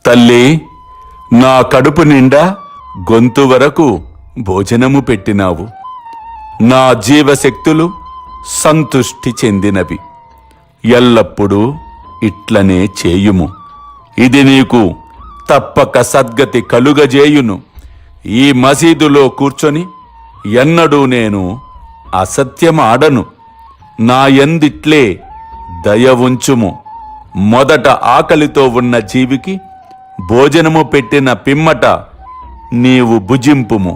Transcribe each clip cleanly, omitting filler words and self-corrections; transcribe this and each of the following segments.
తల్లి, నా కడుపు నిండా గొంతు వరకు భోజనము పెట్టినావు. నా జీవశక్తులు సంతుష్టి చెందినవి. ఎల్లప్పుడూ ఇట్లనే చేయుము. ఇది నీకు తప్పక సద్గతి కలుగజేయును. ఈ మసీదులో కూర్చొని ఎన్నడూ నేను అసత్యమాడను. నా యందిట్లే దయ ఉంచుము. మొదట ఆకలితో ఉన్న జీవికి భోజనము పెట్టిన పిమ్మట నీవు భుజింపుము.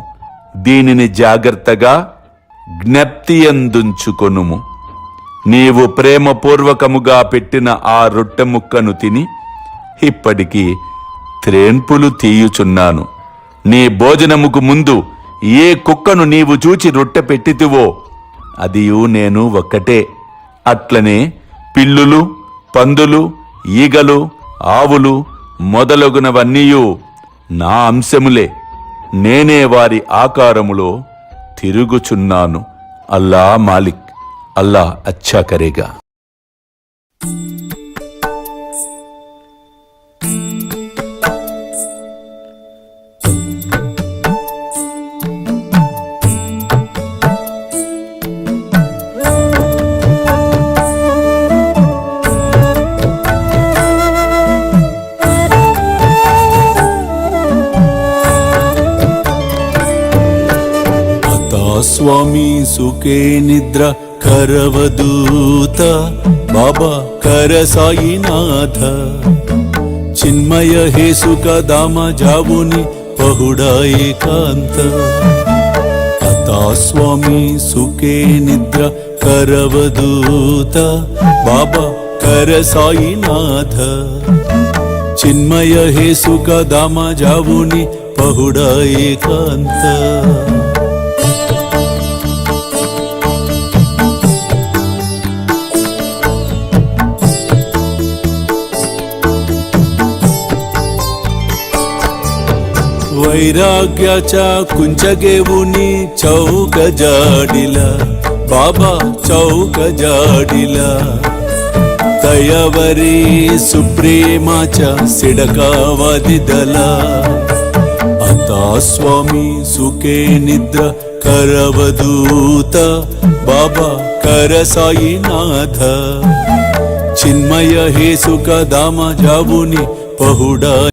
దీనిని జాగ్రత్తగా జ్ఞప్తియందుంచుకొనుము. నీవు ప్రేమపూర్వకముగా పెట్టిన ఆ రొట్టె ముక్కను తిని ఇప్పటికీ త్రేన్పులు తీయుచున్నాను. నీ భోజనముకు ముందు ఏ కుక్కను నీవు చూచి రొట్టె పెట్టితివో అదియు నేను ఒక్కటే. అట్లనే పిల్లులు, పందులు, ఈగలు, ఆవులు మొదలగునవన్నీయు నా అంశములే. నేనే వారి ఆకారములో తిరుగుచున్నాను. అల్లా మాలిక్, అల్లా అచ్చా కరేగా. ಸ್ವಾಮಿ ಸುಖೇ ನಿದ್ರ ಕರವದೂತ ಬಾಬಾ ಕರ ಸಾಯಿನಾಥ ಚಿನ್ಮಯ ಹೇ ಸುಖ ಧಾಮ ಜಾವುನಿ ಪಹುಡ ಏಕಾಂತ ಅತಾ ಸ್ವಾಮಿ ಸುಖೇ ನಿದ್ರ ಕರವದೂತ ಬಾಬಾ ಕರ ಸಾಯಿನಾಥ ಚಿನ್ಮಯ ಹೇ ಸುಖ ಧಾಮ ಜಾವುನಿ ಪಹುಡ ಏಕಾಂತ वैराग्याच्या कुंचगेवुनी चौक जाडिला बाबा चौक जाडिला दयावरी सुप्रेमाच्या सिडकावादिदला आता स्वामी सुखे निद्र करवदूत बाबा कर साईनाथ चिन्मय हे सुख धाम जावुनी पहुडा